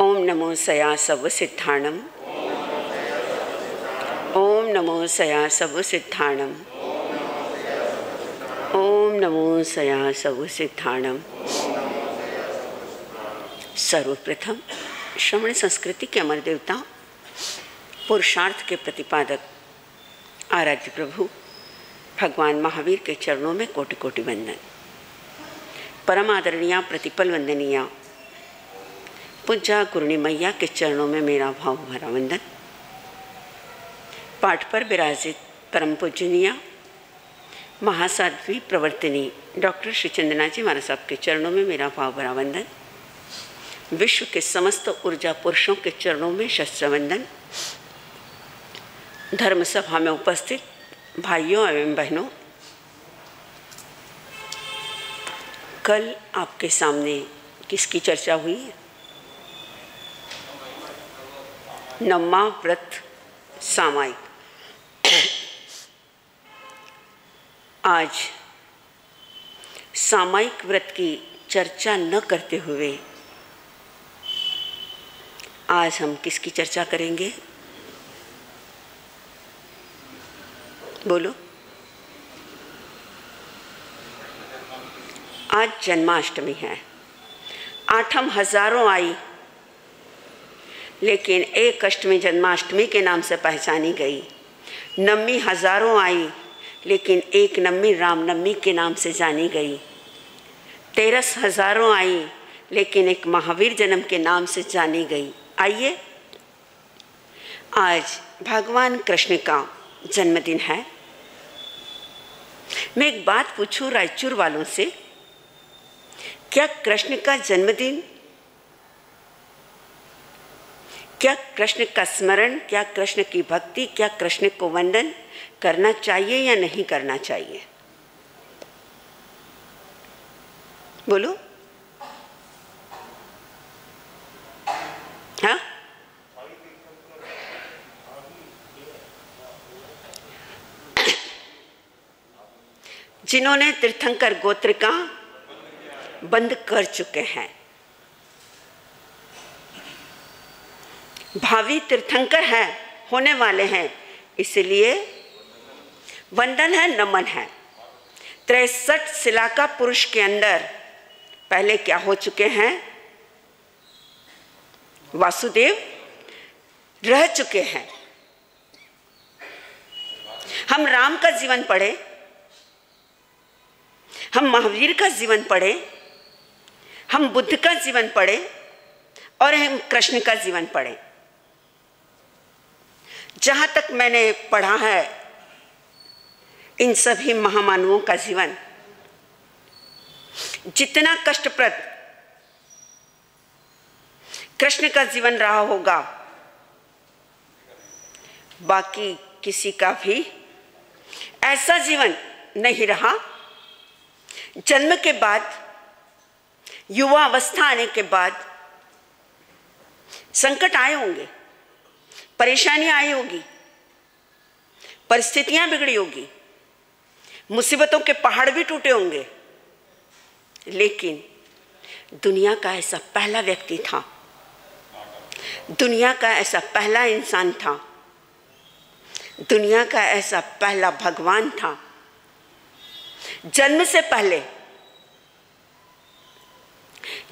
ओम नमो सया सब सिद्धाणम। ओम नमो सया सब सिद्धाणम। ओम नमो सया सब सिद्धाणम। सर्वप्रथम श्रवण संस्कृति के अमर देवता, पुरुषार्थ के प्रतिपादक आराध्य प्रभु भगवान महावीर के चरणों में कोटि कोटि वंदन। परम आदरणीय प्रतिपल वंदनीय पूज्या गुरुणी मैया के चरणों में मेरा भाव भरा वंदन। पाठ पर विराजित परम पूजनीय महासाध्वी प्रवर्तिनी डॉक्टर श्री चंदना जी महाराज साहब के चरणों में मेरा भाव भरा वंदन। विश्व के समस्त ऊर्जा पुरुषों के चरणों में शस्त्र वंदन। धर्म सभा में उपस्थित भाइयों एवं बहनों, कल आपके सामने किसकी चर्चा हुई है? नवमा व्रत सामायिक। आज सामायिक व्रत की चर्चा न करते हुए आज हम किसकी चर्चा करेंगे? बोलो। आज जन्माष्टमी है। आठम हजारों आई, लेकिन एक अष्टमी जन्माष्टमी के नाम से पहचानी गई। नवमी हजारों आई, लेकिन एक नवमी रामनवमी के नाम से जानी गई। 13 हजारों आई, लेकिन एक महावीर जन्म के नाम से जानी गई। आइए, आज भगवान कृष्ण का जन्मदिन है। मैं एक बात पूछूं रायचूर वालों से, क्या कृष्ण का जन्मदिन, क्या कृष्ण का स्मरण, क्या कृष्ण की भक्ति, क्या कृष्ण को वंदन करना चाहिए या नहीं करना चाहिए? बोलो। हाँ, जिन्होंने तीर्थंकर गोत्र का बंद कर चुके हैं, भावी तीर्थंकर हैं, होने वाले हैं, इसलिए वंदन है, नमन है। 63 शिला का पुरुष के अंदर पहले क्या हो चुके हैं? वासुदेव रह चुके हैं। हम राम का जीवन पढ़े, हम महावीर का जीवन पढ़े, हम बुद्ध का जीवन पढ़े और हम कृष्ण का जीवन पढ़े। जहाँ तक मैंने पढ़ा है, इन सभी महामानवों का जीवन जितना कष्टप्रद कृष्ण का जीवन रहा होगा, बाकी किसी का भी ऐसा जीवन नहीं रहा। जन्म के बाद, युवा अवस्था आने के बाद संकट आए होंगे, परेशानियां आई होगी, परिस्थितियां बिगड़ी होगी, मुसीबतों के पहाड़ भी टूटे होंगे, लेकिन दुनिया का ऐसा पहला व्यक्ति था, दुनिया का ऐसा पहला इंसान था, दुनिया का ऐसा पहला भगवान था, जन्म से पहले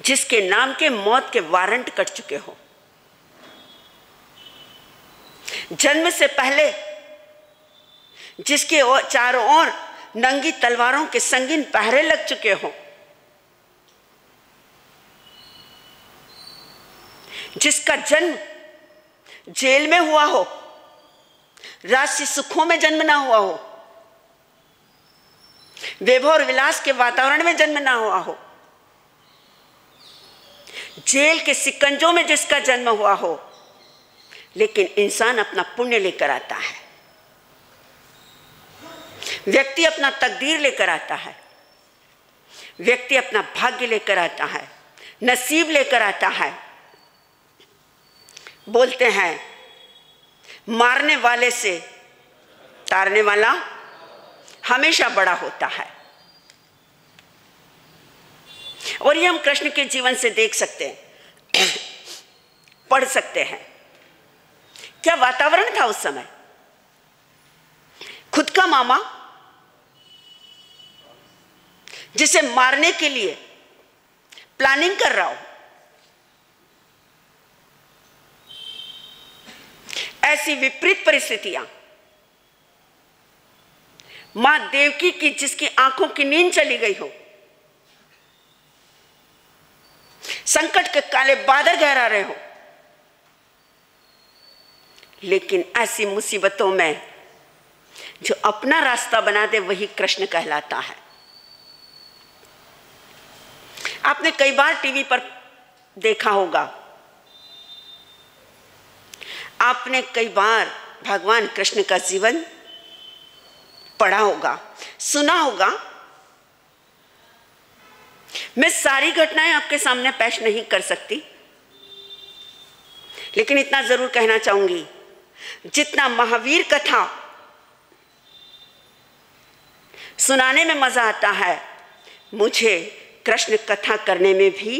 जिसके नाम के मौत के वारंट कट चुके हो, जन्म से पहले जिसके चारों ओर नंगी तलवारों के संगीन पहरे लग चुके हो, जिसका जन्म जेल में हुआ हो, राजसी सुखों में जन्म ना हुआ हो, वैभव और विलास के वातावरण में जन्म ना हुआ हो, जेल के सिकंजों में जिसका जन्म हुआ हो, लेकिन इंसान अपना पुण्य लेकर आता है, व्यक्ति अपना तकदीर लेकर आता है, व्यक्ति अपना भाग्य लेकर आता है, नसीब लेकर आता है। बोलते हैं, मारने वाले से तारने वाला हमेशा बड़ा होता है। और ये हम कृष्ण के जीवन से देख सकते हैं। पढ़ सकते हैं। क्या वातावरण था उस समय। खुद का मामा जिसे मारने के लिए प्लानिंग कर रहा हो, ऐसी विपरीत परिस्थितियां, मां देवकी की जिसकी आंखों की नींद चली गई हो, संकट के काले बादल गहरा रहे हो, लेकिन ऐसी मुसीबतों में जो अपना रास्ता बना दे वही कृष्ण कहलाता है। आपने कई बार टीवी पर देखा होगा, आपने कई बार भगवान कृष्ण का जीवन पढ़ा होगा, सुना होगा। मैं सारी घटनाएं आपके सामने पेश नहीं कर सकती, लेकिन इतना जरूर कहना चाहूंगी, जितना महावीर कथा सुनाने में मजा आता है, मुझे कृष्ण कथा करने में भी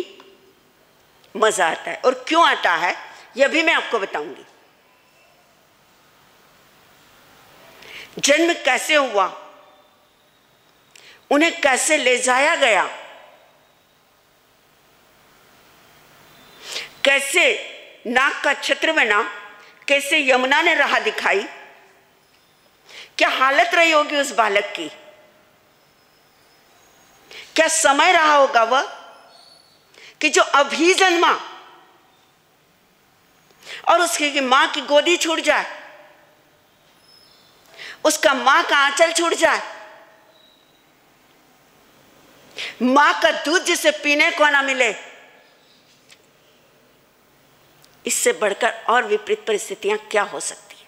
मजा आता है। और क्यों आता है यह भी मैं आपको बताऊंगी। जन्म कैसे हुआ, उन्हें कैसे ले जाया गया, कैसे नाग का छत्र बना, कैसे यमुना ने राह दिखाई, क्या हालत रही होगी उस बालक की, क्या समय रहा होगा वह कि जो अभी जन्मा और उसकी मां की गोदी छूट जाए, उसका मां का आंचल छूट जाए, मां का दूध जिसे पीने को ना मिले। इससे बढ़कर और विपरीत परिस्थितियां क्या हो सकती है।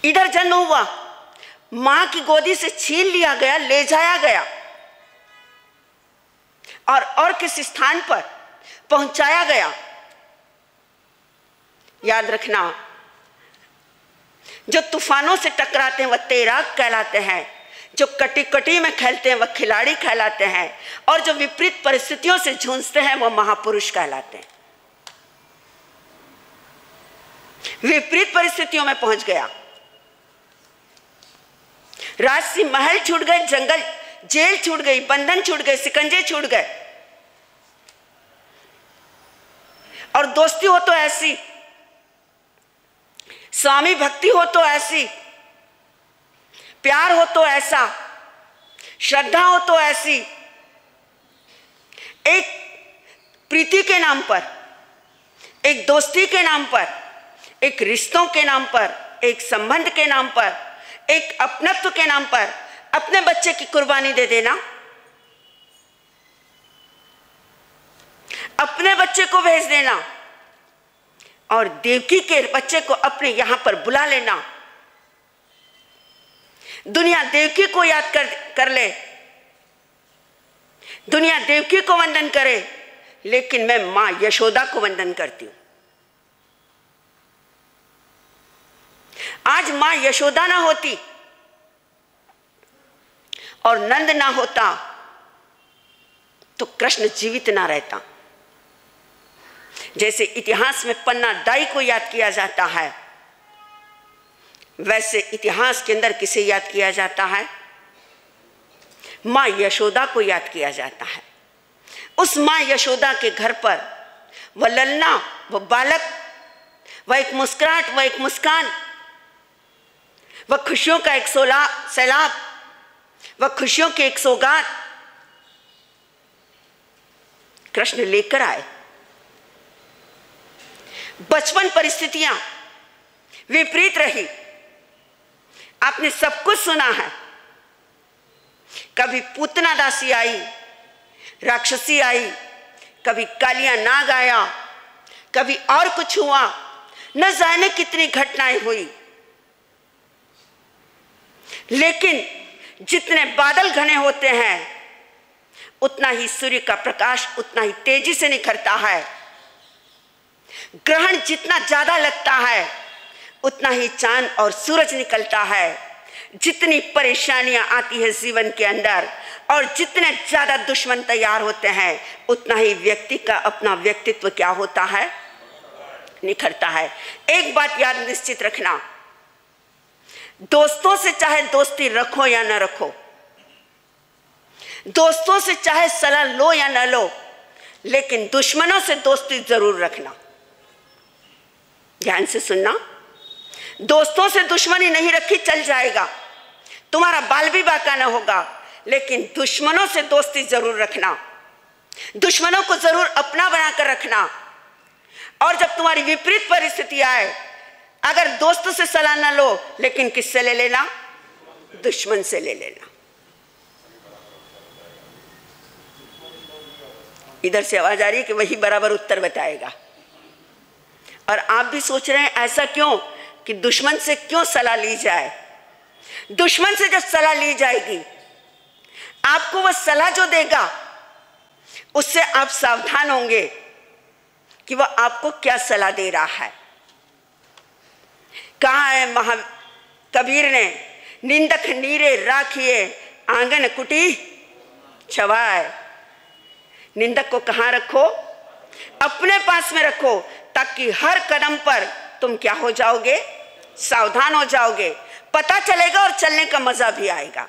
इधर जन्म हुआ, मां की गोदी से छीन लिया गया, ले जाया गया और किस स्थान पर पहुंचाया गया। याद रखना, जो तूफानों से टकराते हैं वह तैराक कहलाते हैं, जो कटी कटी में खेलते हैं वह खिलाड़ी कहलाते हैं, और जो विपरीत परिस्थितियों से जूझते हैं वह महापुरुष कहलाते हैं। विपरीत परिस्थितियों में पहुंच गया, राजसी महल छूट गए, जंगल जेल छूट गई, बंधन छूट गए, सिकंजे छूट गए। और दोस्ती हो तो ऐसी, स्वामी भक्ति हो तो ऐसी, प्यार हो तो ऐसा, श्रद्धा हो तो ऐसी, एक प्रीति के नाम पर, एक दोस्ती के नाम पर, एक रिश्तों के नाम पर, एक संबंध के नाम पर, एक अपनत्व के नाम पर अपने बच्चे की कुर्बानी दे देना, अपने बच्चे को भेज देना और देवकी के बच्चे को अपने यहां पर बुला लेना। दुनिया देवकी को याद कर ले, दुनिया देवकी को वंदन करे, लेकिन मैं मां यशोदा को वंदन करती हूं। आज मां यशोदा ना होती और नंद ना होता तो कृष्ण जीवित ना रहता। जैसे इतिहास में पन्ना दाई को याद किया जाता है, वैसे इतिहास के अंदर किसे याद किया जाता है? मां यशोदा को याद किया जाता है। उस मां यशोदा के घर पर वह ललना, वह बालक, वह एक मुस्कुराहट, वह एक मुस्कान, वह खुशियों का एक सैलाब, वह खुशियों की एक सौगात कृष्ण लेकर आए। बचपन परिस्थितियां विपरीत रही, आपने सब कुछ सुना है। कभी पूतना दासी आई, राक्षसी आई, कभी कालिया नाग आया, कभी और कुछ हुआ, न जाने कितनी घटनाएं हुई। लेकिन जितने बादल घने होते हैं उतना ही सूर्य का प्रकाश उतना ही तेजी से निखरता है। ग्रहण जितना ज्यादा लगता है उतना ही चांद और सूरज निकलता है। जितनी परेशानियां आती है जीवन के अंदर और जितने ज्यादा दुश्मन तैयार होते हैं, उतना ही व्यक्ति का अपना व्यक्तित्व क्या होता है, निखरता है। एक बात याद निश्चित रखना, दोस्तों से चाहे दोस्ती रखो या ना रखो, दोस्तों से चाहे सलाह लो या ना लो, लेकिन दुश्मनों से दोस्ती जरूर रखना। ध्यान से सुनना, दोस्तों से दुश्मनी नहीं रखी चल जाएगा, तुम्हारा बाल भी बाका ना होगा, लेकिन दुश्मनों से दोस्ती जरूर रखना, दुश्मनों को जरूर अपना बनाकर रखना। और जब तुम्हारी विपरीत परिस्थिति आए, अगर दोस्तों से सलाह ना लो, लेकिन किससे ले लेना, दुश्मन से ले लेना। इधर से आवाज आ रही है कि वही बराबर उत्तर बताएगा। और आप भी सोच रहे हैं ऐसा क्यों कि दुश्मन से क्यों सलाह ली जाए। दुश्मन से जब सलाह ली जाएगी, आपको वह सलाह जो देगा उससे आप सावधान होंगे कि वह आपको क्या सलाह दे रहा है। कहा है कबीर ने, निंदक नीरे राखिए आंगन कुटी छवाए। निंदक को कहां रखो, अपने पास में रखो, ताकि हर कदम पर तुम क्या हो जाओगे, सावधान हो जाओगे, पता चलेगा और चलने का मजा भी आएगा।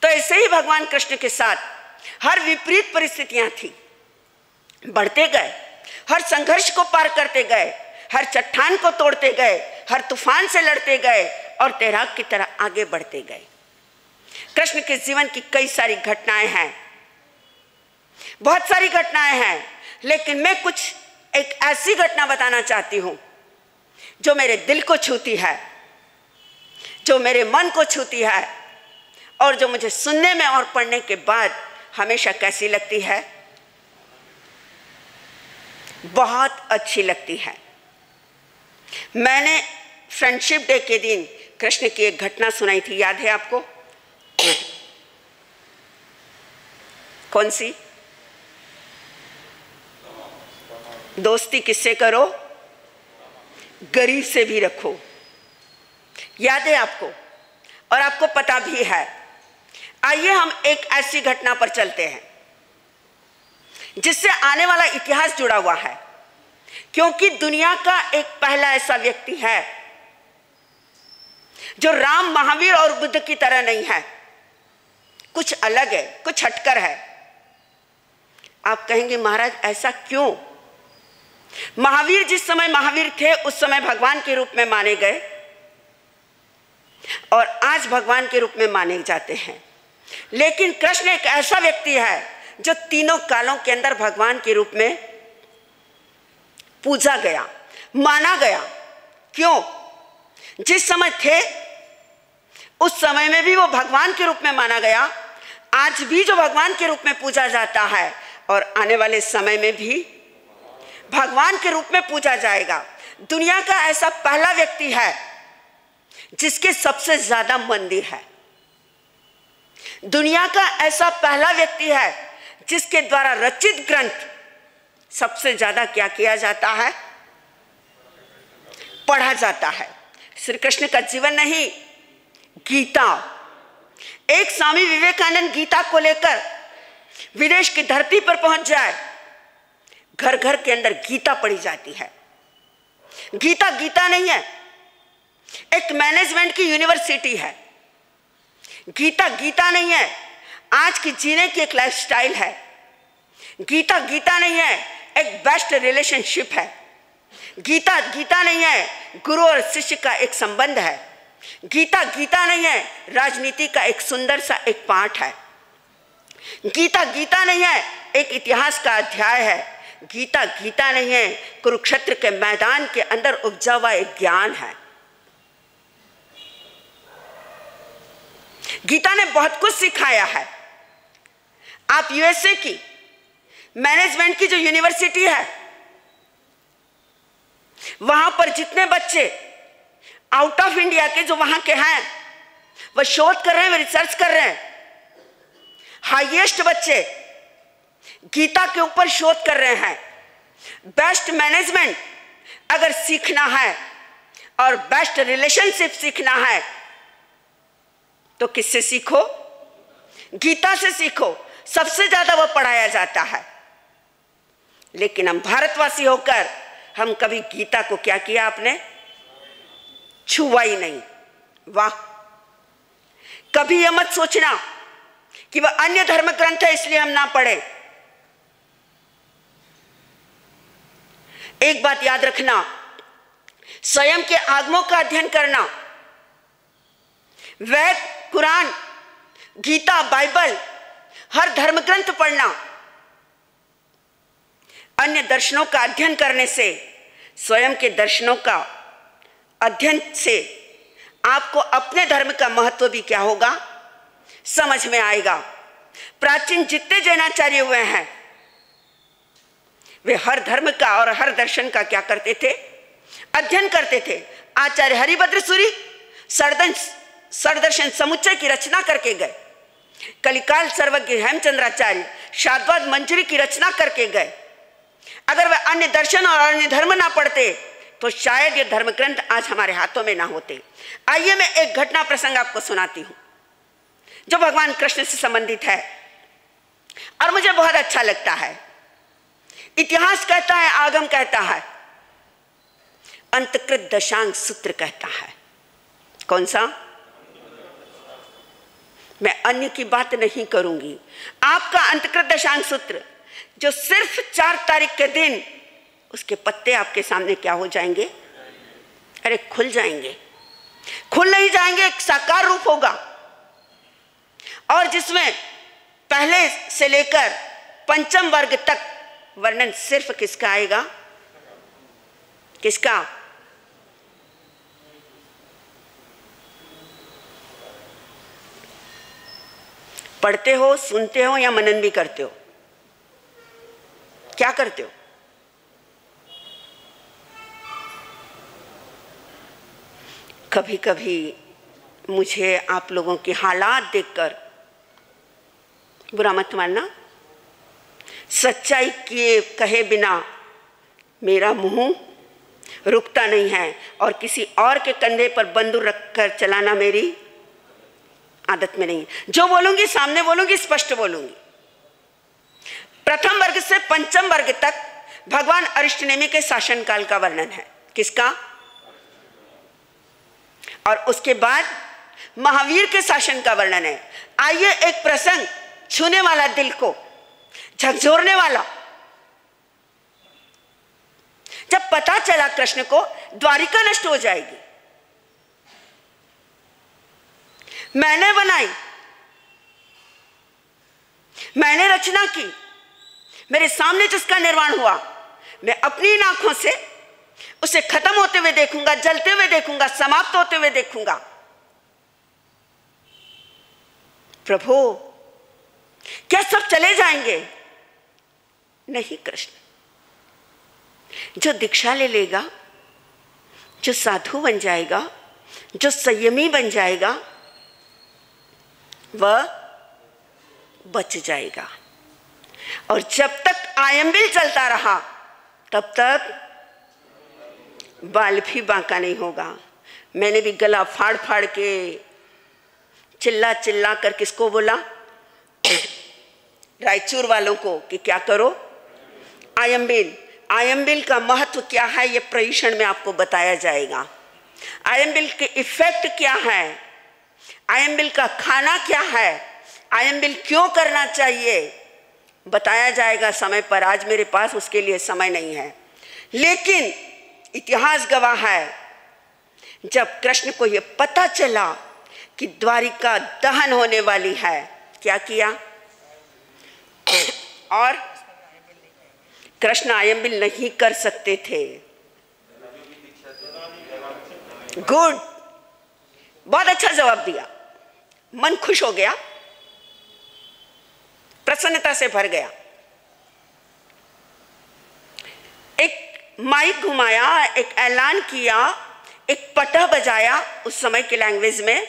तो ऐसे ही भगवान कृष्ण के साथ हर विपरीत परिस्थितियां थी, बढ़ते गए, हर संघर्ष को पार करते गए, हर चट्टान को तोड़ते गए, हर तूफान से लड़ते गए और तैराक की तरह आगे बढ़ते गए। कृष्ण के जीवन की कई सारी घटनाएं हैं, बहुत सारी घटनाएं हैं, लेकिन मैं कुछ एक ऐसी घटना बताना चाहती हूं जो मेरे दिल को छूती है, जो मेरे मन को छूती है और जो मुझे सुनने में और पढ़ने के बाद हमेशा कैसी लगती है, बहुत अच्छी लगती है। मैंने फ्रेंडशिप डे के दिन कृष्ण की एक घटना सुनाई थी, याद है आपको? कौन सी? दोस्ती किससे करो, गरीब से भी रखो। याद है आपको? और आपको पता भी है। आइए हम एक ऐसी घटना पर चलते हैं जिससे आने वाला इतिहास जुड़ा हुआ है, क्योंकि दुनिया का एक पहला ऐसा व्यक्ति है जो राम, महावीर और बुद्ध की तरह नहीं है, कुछ अलग है, कुछ हटकर है। आप कहेंगे महाराज ऐसा क्यों? महावीर जिस समय महावीर थे उस समय भगवान के रूप में माने गए और आज भगवान के रूप में माने जाते हैं। लेकिन कृष्ण एक ऐसा व्यक्ति है जो तीनों कालों के अंदर भगवान के रूप में पूजा गया, माना गया। क्यों? जिस समय थे उस समय में भी वो भगवान के रूप में माना गया, आज भी जो भगवान के रूप में पूजा जाता है और आने वाले समय में भी भगवान के रूप में पूजा जाएगा। दुनिया का ऐसा पहला व्यक्ति है जिसके सबसे ज्यादा मंदिर है। दुनिया का ऐसा पहला व्यक्ति है जिसके द्वारा रचित ग्रंथ सबसे ज्यादा क्या किया जाता है, पढ़ा जाता है। श्री कृष्ण का जीवन नहीं, गीता। एक स्वामी विवेकानंद गीता को लेकर विदेश की धरती पर पहुंच जाए, घर घर के अंदर गीता पढ़ी जाती है। गीता गीता नहीं है, एक मैनेजमेंट की यूनिवर्सिटी है। गीता गीता नहीं है, आज की जीने की एक लाइफस्टाइल है। गीता गीता नहीं है, एक बेस्ट रिलेशनशिप है। गीता गीता नहीं है, गुरु और शिष्य का एक संबंध है। गीता गीता नहीं है, राजनीति का एक सुंदर सा एक पाठ है। गीता गीता नहीं है, एक इतिहास का अध्याय है। गीता गीता नहीं है, कुरुक्षेत्र के मैदान के अंदर उपजा हुआ एक ज्ञान है। गीता ने बहुत कुछ सिखाया है। आप यूएसए की मैनेजमेंट की जो यूनिवर्सिटी है, वहां पर जितने बच्चे आउट ऑफ इंडिया के जो वहां के हैं, वह शोध कर रहे हैं, वह रिसर्च कर रहे हैं। हाईएस्ट बच्चे गीता के ऊपर शोध कर रहे हैं। बेस्ट मैनेजमेंट अगर सीखना है और बेस्ट रिलेशनशिप सीखना है तो किससे सीखो? गीता से सीखो, सबसे ज्यादा वो पढ़ाया जाता है। लेकिन हम भारतवासी होकर हम कभी गीता को क्या किया आपने? छुआ ही नहीं। वाह! कभी यह मत सोचना कि वह अन्य धर्म ग्रंथ है इसलिए हम ना पढ़े। एक बात याद रखना, स्वयं के आगमों का अध्ययन करना, वेद, कुरान, गीता, बाइबल, हर धर्म ग्रंथ पढ़ना, अन्य दर्शनों का अध्ययन करने से, स्वयं के दर्शनों का अध्ययन से आपको अपने धर्म का महत्व भी क्या होगा समझ में आएगा। प्राचीन जितने जैनाचार्य हुए हैं वे हर धर्म का और हर दर्शन का क्या करते थे? अध्ययन करते थे। आचार्य हरिभद्र सूरी षड्दर्शन समुच्चय की रचना करके गए। कलिकाल सर्वज्ञ हेमचंद्राचार्य शाद्वाद मंजरी की रचना करके गए। अगर वे अन्य दर्शन और अन्य धर्म ना पढ़ते तो शायद ये धर्म ग्रंथ आज हमारे हाथों में ना होते। आइए मैं एक घटना प्रसंग आपको सुनाती हूं जो भगवान कृष्ण से संबंधित है और मुझे बहुत अच्छा लगता है। इतिहास कहता है, आगम कहता है, अंतकृत दशांग सूत्र कहता है। कौन सा? मैं अन्य की बात नहीं करूंगी। आपका अंतकृत दशांग सूत्र जो सिर्फ 4 तारीख के दिन उसके पत्ते आपके सामने क्या हो जाएंगे? अरे खुल जाएंगे। खुल नहीं जाएंगे, एक साकार रूप होगा और जिसमें पहले से लेकर पंचम वर्ग तक वर्णन सिर्फ किसका आएगा? किसका? पढ़ते हो, सुनते हो या मनन भी करते हो? क्या करते हो? कभी कभी मुझे आप लोगों के हालात देखकर, बुरा मत मानना, सच्चाई किए कहे बिना मेरा मुंह रुकता नहीं है और किसी और के कंधे पर बंदूक रखकर चलाना मेरी आदत में नहीं है। जो बोलूंगी सामने बोलूंगी, स्पष्ट बोलूंगी। प्रथम वर्ग से पंचम वर्ग तक भगवान अरिष्टनेमि के शासनकाल का वर्णन है। किसका? और उसके बाद महावीर के शासन का वर्णन है। आइए एक प्रसंग छूने वाला, दिल को झकझोरने वाला। जब पता चला कृष्ण को द्वारिका नष्ट हो जाएगी, मैंने बनाई, मैंने रचना की, मेरे सामने जिसका निर्माण हुआ, मैं अपनी इन आंखों से उसे खत्म होते हुए देखूंगा, जलते हुए देखूंगा, समाप्त होते हुए देखूंगा। प्रभु क्या सब चले जाएंगे? नहीं कृष्ण, जो दीक्षा ले लेगा, जो साधु बन जाएगा, जो संयमी बन जाएगा, वह बच जाएगा। और जब तक आयंबिल चलता रहा तब तक बाल भी बांका नहीं होगा। मैंने भी गला फाड़ फाड़ के चिल्ला चिल्ला कर किसको बोला? रायचूर वालों को कि क्या करो? आयंबिल। आयंबिल का महत्व क्या है ये प्रशिक्षण में आपको बताया जाएगा। आयंबिल के इफेक्ट क्या है, आयंबिल का खाना क्या है, आयंबिल क्यों करना चाहिए, बताया जाएगा समय पर। आज मेरे पास उसके लिए समय नहीं है। लेकिन इतिहास गवाह है, जब कृष्ण को यह पता चला कि द्वारिका दहन होने वाली है, क्या किया? और कृष्ण आयंबिल नहीं कर सकते थे। गुड, बहुत अच्छा जवाब दिया। मन खुश हो गया, प्रसन्नता से भर गया। एक माइक घुमाया, एक ऐलान किया, एक पटह बजाया उस समय की लैंग्वेज में,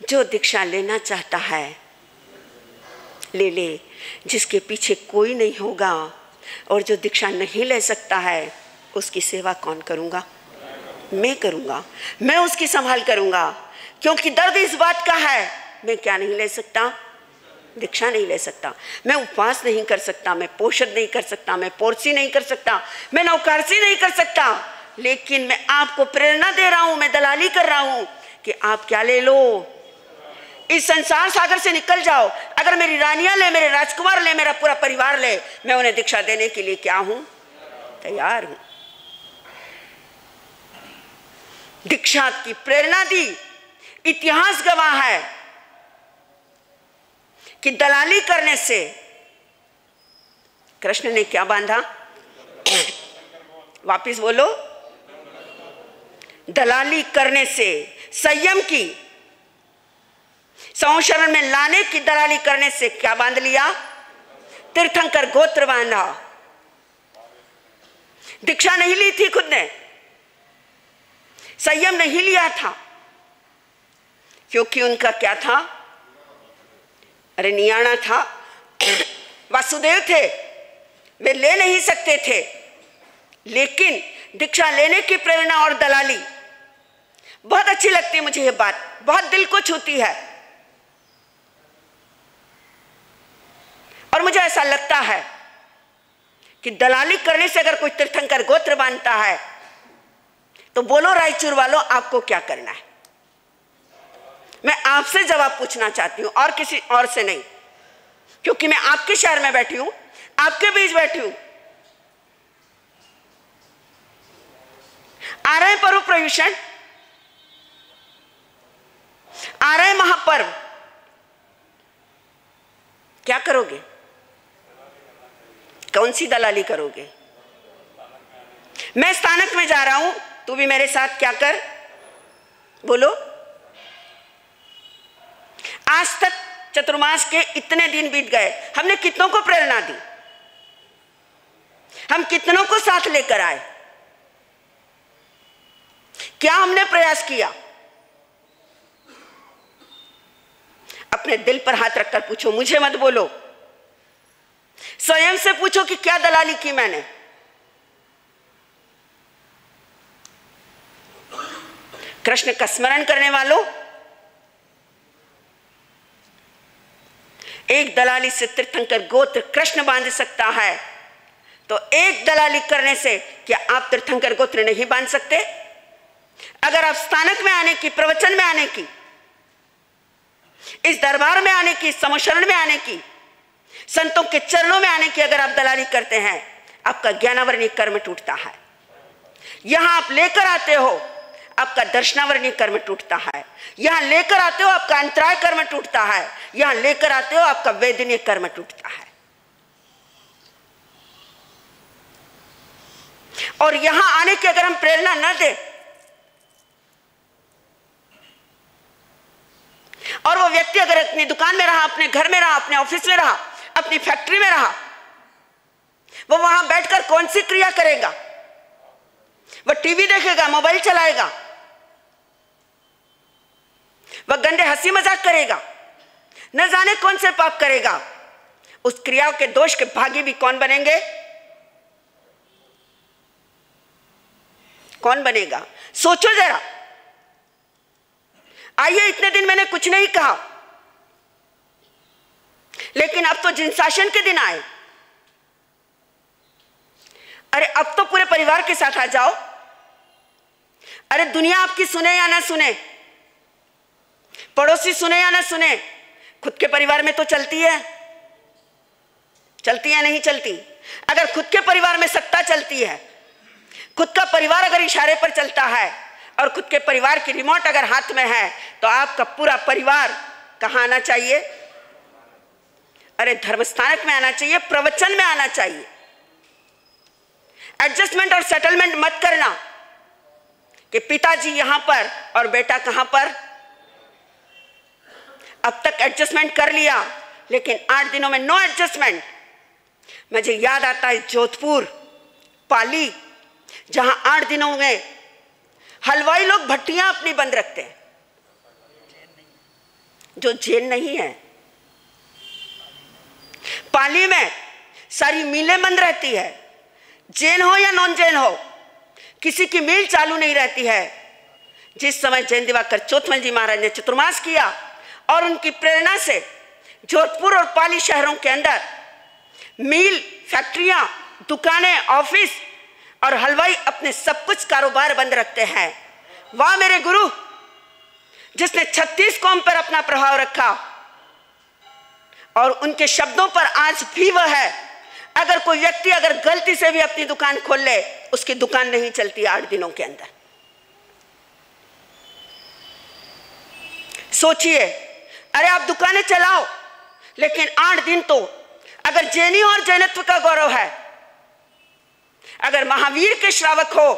जो दीक्षा लेना चाहता है ले ले, जिसके पीछे कोई नहीं होगा, और जो दीक्षा नहीं ले सकता है उसकी सेवा कौन करूंगा? मैं करूंगा, मैं उसकी संभाल करूंगा। क्योंकि दर्द इस बात का है, मैं क्या नहीं ले सकता, दीक्षा नहीं ले सकता, मैं उपवास नहीं कर सकता, मैं पोषण नहीं कर सकता, मैं पोरसी नहीं कर सकता, मैं नौकारसी नहीं कर सकता, लेकिन मैं आपको प्रेरणा दे रहा हूं, मैं दलाली कर रहा हूं कि आप क्या ले लो, इस संसार सागर से निकल जाओ। अगर मेरी रानियां ले, मेरे राजकुमार ले, मेरा पूरा परिवार ले, मैं उन्हें दीक्षा देने के लिए क्या हूं, तैयार हूं। दीक्षा की प्रेरणा दी। इतिहास गवाह है कि दलाली करने से कृष्ण ने क्या बांधा, वापिस बोलो, दलाली करने से, संयम की, संशरण में लाने की दलाली करने से क्या बांध लिया, तीर्थंकर गोत्र बांधा। दीक्षा नहीं ली थी खुद ने, संयम नहीं लिया था, क्योंकि उनका क्या था, अरे नियाणा था, वासुदेव थे, वे ले नहीं सकते थे। लेकिन दीक्षा लेने की प्रेरणा और दलाली बहुत अच्छी लगती है मुझे, ये बात बहुत दिल को छूती है। और मुझे ऐसा लगता है कि दलाली करने से अगर कोई तीर्थंकर गोत्र बांधता है तो बोलो रायचूर वालों, आपको क्या करना है। मैं आपसे जवाब पूछना चाहती हूं और किसी और से नहीं, क्योंकि मैं आपके शहर में बैठी हूं, आपके बीच बैठी हूं। आ रहे पर्व प्रयुषण, आ रहे महापर्व, क्या करोगे, कौन सी दलाली करोगे। मैं स्थानक में जा रहा हूं, तू भी मेरे साथ क्या कर, बोलो। आज तक चतुर्मास के इतने दिन बीत गए, हमने कितनों को प्रेरणा दी, हम कितनों को साथ लेकर आए, क्या हमने प्रयास किया। अपने दिल पर हाथ रखकर पूछो, मुझे मत बोलो, स्वयं से पूछो कि क्या दलाली की मैंने। कृष्ण का स्मरण करने वालों, एक दलाली से तीर्थंकर गोत्र कृष्ण बांध सकता है, तो एक दलाली करने से क्या आप तीर्थंकर गोत्र नहीं बांध सकते। अगर आप स्थानक में आने की, प्रवचन में आने की, इस दरबार में आने की, समशरण में आने की, संतों के चरणों में आने की अगर आप दलाली करते हैं, आपका ज्ञानावरणीय कर्म टूटता है। यहां आप लेकर आते हो, आपका दर्शनावरणीय कर्म टूटता है। यहां लेकर आते हो, आपका अंतराय कर्म टूटता है। यहां लेकर आते हो, आपका वेदनीय कर्म टूटता है। और यहां आने की अगर हम प्रेरणा न दें, और वो व्यक्ति अगर अपनी दुकान में रहा, अपने घर में रहा, अपने ऑफिस में रहा, अपनी फैक्ट्री में रहा, वो वहां बैठकर कौन सी क्रिया करेगा। वह टीवी देखेगा, मोबाइल चलाएगा, वह गंदे हंसी मजाक करेगा, न जाने कौन से पाप करेगा। उस क्रियाओं के दोष के भागी भी कौन बनेंगे, कौन बनेगा, सोचो जरा। आइए, इतने दिन मैंने कुछ नहीं कहा, लेकिन अब तो जिन शासन के दिन आए, अरे अब तो पूरे परिवार के साथ आ जाओ। अरे दुनिया आपकी सुने या ना सुने, पड़ोसी सुने या ना सुने, खुद के परिवार में तो चलती है, चलती है नहीं चलती। अगर खुद के परिवार में सत्ता चलती है, खुद का परिवार अगर इशारे पर चलता है, और खुद के परिवार की रिमोट अगर हाथ में है, तो आपका पूरा परिवार कहां आना चाहिए, अरे धर्मस्थानक में आना चाहिए, प्रवचन में आना चाहिए। एडजस्टमेंट और सेटलमेंट मत करना कि पिताजी यहां पर और बेटा कहां पर। अब तक एडजस्टमेंट कर लिया, लेकिन 8 दिनों में नो एडजस्टमेंट। मुझे याद आता है जोधपुर, पाली, जहां 8 दिनों में हलवाई लोग भट्टियां अपनी बंद रखते हैं, जो जेल नहीं है। पाली में सारी मिलें बंद रहती है, जैन हो या नॉन जैन हो, किसी की मिल चालू नहीं रहती है। जिस समय जैन दिवाकर चोथमल जी महाराज ने चतुर्मास किया और उनकी प्रेरणा से जोधपुर और पाली शहरों के अंदर मिल, फैक्ट्रियां, दुकानें, ऑफिस और हलवाई अपने सब कुछ कारोबार बंद रखते हैं। वाह मेरे गुरु, जिसने 36 कौम पर अपना प्रभाव रखा और उनके शब्दों पर आज भी वह है। अगर कोई व्यक्ति अगर गलती से भी अपनी दुकान खोल ले, उसकी दुकान नहीं चलती 8 दिनों के अंदर। सोचिए, अरे आप दुकानें चलाओ, लेकिन 8 दिन तो अगर जैनी और जैनत्व का गौरव है, अगर महावीर के श्रावक हो,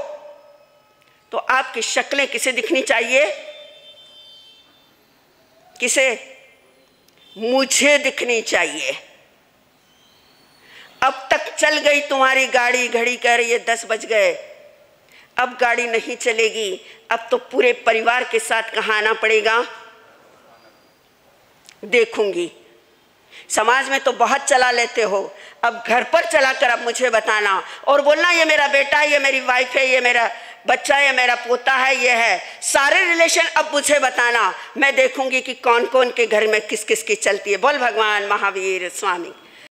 तो आपकी शक्लें किसे दिखनी चाहिए? किसे? मुझे दिखनी चाहिए। अब तक चल गई तुम्हारी गाड़ी, घड़ी कह रही है 10 बज गए, अब गाड़ी नहीं चलेगी। अब तो पूरे परिवार के साथ कहाँ आना पड़ेगा? देखूंगी। समाज में तो बहुत चला लेते हो, अब घर पर चलाकर अब मुझे बताना और बोलना ये मेरा बेटा है, ये मेरी वाइफ है, ये मेरा बच्चा है, ये मेरा पोता है, ये है। सारे रिलेशन अब मुझे बताना, मैं देखूंगी कि कौन कौन के घर में किस किस की चलती है। बोल भगवान महावीर स्वामी।